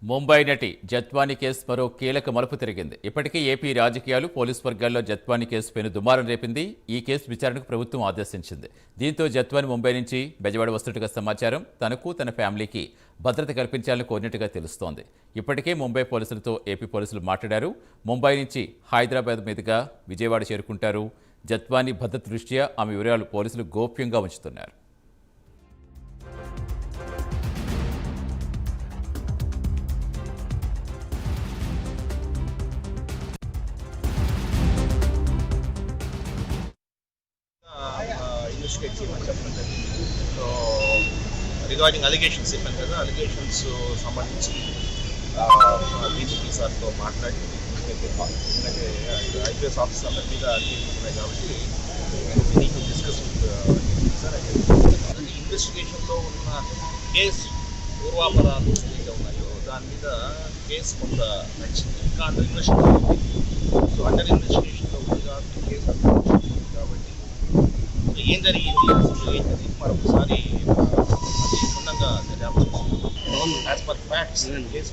ముంబై నటి జత్వానీ కేసు మరో కీలక మలుపు తిరిగింది. ఇప్పటికే ఏపీ రాజకీయాలు, పోలీసు వర్గాల్లో జత్వానీ కేసు పెను దుమారం రేపింది. ఈ కేసు విచారణకు ప్రభుత్వం ఆదేశించింది. దీంతో జత్వానీ ముంబై నుంచి బెజవాడ వస్తున్నట్టుగా సమాచారం. తనకు, తన ఫ్యామిలీకి భద్రత కల్పించాలని కోరినట్టుగా తెలుస్తోంది. ఇప్పటికే ముంబై పోలీసులతో ఏపీ పోలీసులు మాట్లాడారు. ముంబై నుంచి హైదరాబాద్ మీదుగా విజయవాడ చేరుకుంటారు. జత్వానీ భద్రత దృష్ట్యా ఆమె వివరాలు పోలీసులు గోప్యంగా ఉంచుతున్నారు. ఇన్వెస్టిగేట్ చేయమని చెప్పడం జరిగింది. సో రిగార్డింగ్ అలిగేషన్స్ చెప్పాను కదా, అలిగేషన్స్ సంబంధించి డీజీపీ సార్తో మాట్లాడి ఎందుకంటే ఐపీఎస్ ఆఫీసర్ అందరి మీద అలిగేషన్స్ ఉన్నాయి కాబట్టి డిస్కస్ విత్ సార్. ఇన్వెస్టిగేషన్లో ఉన్న కేసు పూర్వాపరాలు ఏదైతే ఉన్నాయో దాని మీద కేసు కొంత నచ్చింది. ఇంకా అండర్ ఇన్వెస్టిగేషన్ ఉంది. సో అండర్ ఇన్వెస్టిగేషన్లో ఉంది కాబట్టి కేసు కాబట్టి ఏం జరిగింది అసలు ఏంటది మరొకసారి క్షుణ్ణంగా దర్యాప్తు చేస్తుంది. As per facts case